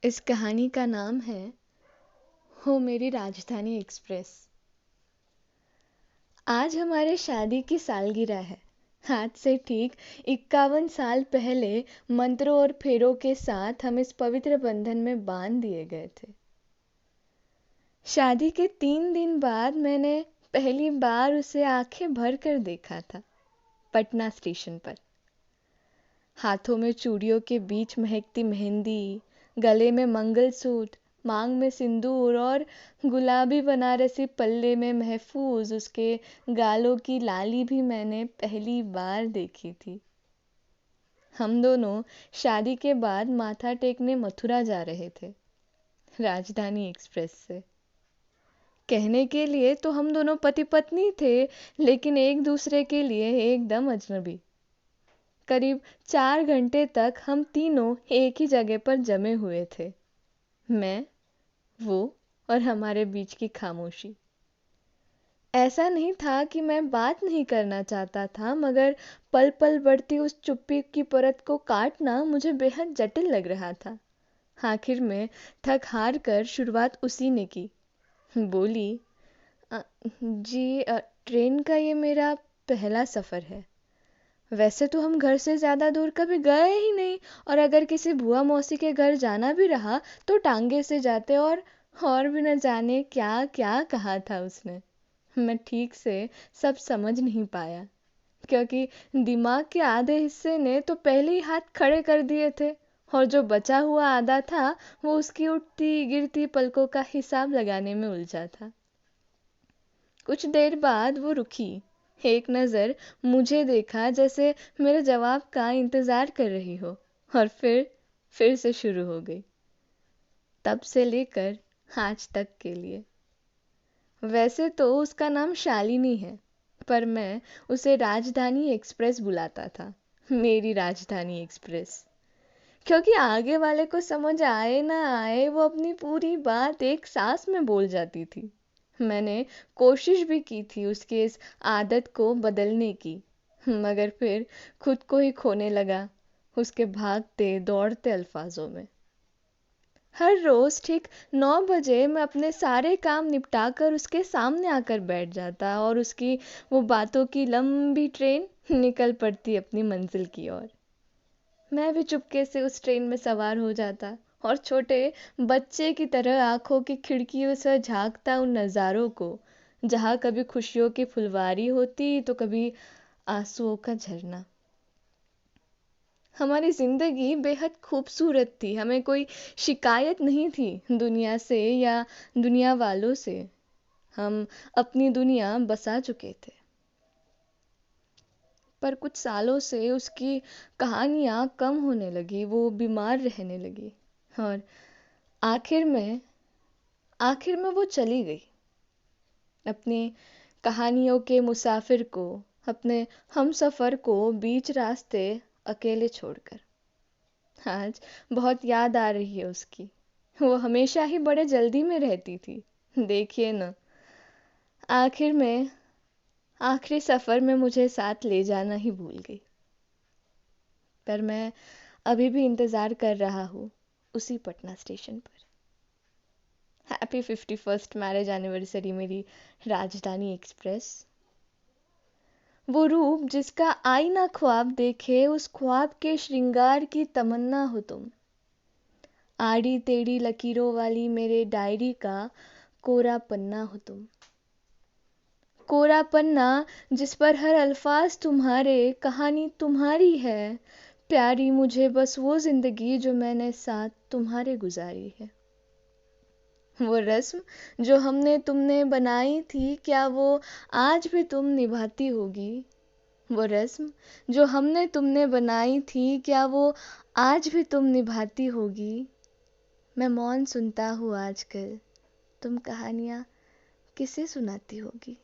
इस कहानी का नाम है हो मेरी राजधानी एक्सप्रेस। आज हमारे शादी की सालगिरह है। आज से ठीक 51 साल पहले मंत्रों और फेरों के साथ हम इस पवित्र बंधन में बांध दिए गए थे। शादी के 3 दिन बाद मैंने पहली बार उसे आंखें भर कर देखा था, पटना स्टेशन पर। हाथों में चूड़ियों के बीच महकती मेहंदी, गले में मंगलसूत्र, मांग में सिंदूर और गुलाबी बनारसी पल्ले में महफूज उसके गालों की लाली भी मैंने पहली बार देखी थी। हम दोनों शादी के बाद माथा टेकने मथुरा जा रहे थे, राजधानी एक्सप्रेस से। कहने के लिए तो हम दोनों पति पत्नी थे, लेकिन एक दूसरे के लिए एकदम अजनबी। करीब 4 घंटे तक हम तीनों एक ही जगह पर जमे हुए थे, मैं, वो और हमारे बीच की खामोशी। ऐसा नहीं था कि मैं बात नहीं करना चाहता था, मगर पल पल बढ़ती उस चुप्पी की परत को काटना मुझे बेहद जटिल लग रहा था। आखिर में थक हार कर शुरुआत उसी ने की। बोली, जी, ट्रेन का ये मेरा पहला सफ़र है। वैसे तो हम घर से ज़्यादा दूर कभी गए ही नहीं, और अगर किसी बुआ मौसी के घर जाना भी रहा तो टांगे से जाते, और भी न जाने क्या क्या कहा था उसने। मैं ठीक से सब समझ नहीं पाया, क्योंकि दिमाग के आधे हिस्से ने तो पहले ही हाथ खड़े कर दिए थे, और जो बचा हुआ आधा था वो उसकी उठती गिरती पलकों का हिसाब लगाने में उलझा था। कुछ देर बाद वो रुकी, एक नज़र मुझे देखा जैसे मेरे जवाब का इंतज़ार कर रही हो, और फिर से शुरू हो गई, तब से लेकर आज तक के लिए। वैसे तो उसका नाम शालिनी है, पर मैं उसे राजधानी एक्सप्रेस बुलाता था, मेरी राजधानी एक्सप्रेस। क्योंकि आगे वाले को समझ आए ना आए, वो अपनी पूरी बात एक सांस में बोल जाती थी। मैंने कोशिश भी की थी उसकी इस आदत को बदलने की, मगर फिर खुद को ही खोने लगा उसके भागते दौड़ते अल्फाजों में। हर रोज ठीक 9 बजे मैं अपने सारे काम निपटाकर उसके सामने आकर बैठ जाता, और उसकी वो बातों की लंबी ट्रेन निकल पड़ती अपनी मंजिल की ओर। मैं भी चुपके से उस ट्रेन में सवार हो जाता, और छोटे बच्चे की तरह आंखों की खिड़कियों से झांकता उन नज़ारों को, जहाँ कभी खुशियों की फुलवारी होती तो कभी आंसुओं का झरना। हमारी जिंदगी बेहद खूबसूरत थी, हमें कोई शिकायत नहीं थी दुनिया से या दुनिया वालों से। हम अपनी दुनिया बसा चुके थे। पर कुछ सालों से उसकी कहानियाँ कम होने लगी, वो बीमार रहने लगी, और आखिर में आखिर में वो चली गई, अपनी कहानियों के मुसाफिर को, अपने हमसफर को बीच रास्ते अकेले छोड़कर। आज बहुत याद आ रही है उसकी। वो हमेशा ही बड़े जल्दी में रहती थी, देखिए न, आखिर में आखिरी सफर में मुझे साथ ले जाना ही भूल गई। पर मैं अभी भी इंतज़ार कर रहा हूँ उसी पटना स्टेशन पर। हैप्पी 51st मैरिज एनिवर्सरी मेरी राजधानी एक्सप्रेस। वो रूप जिसका आईना ख्वाब देखे, उस ख्वाब के श्रृंगार की तमन्ना हो तुम। आड़ी टेढ़ी लकीरों वाली मेरे डायरी का कोरा पन्ना हो तुम। कोरा पन्ना जिस पर हर अल्फाज तुम्हारे, कहानी तुम्हारी है। प्यारी मुझे बस वो जिंदगी जो मैंने साथ तुम्हारे गुजारी है। वो रस्म जो हमने तुमने बनाई थी, क्या वो आज भी तुम निभाती होगी? वो रस्म जो हमने तुमने बनाई थी, क्या वो आज भी तुम निभाती होगी? मैं मौन सुनता हूँ आजकल, तुम कहानियाँ किसे सुनाती होगी?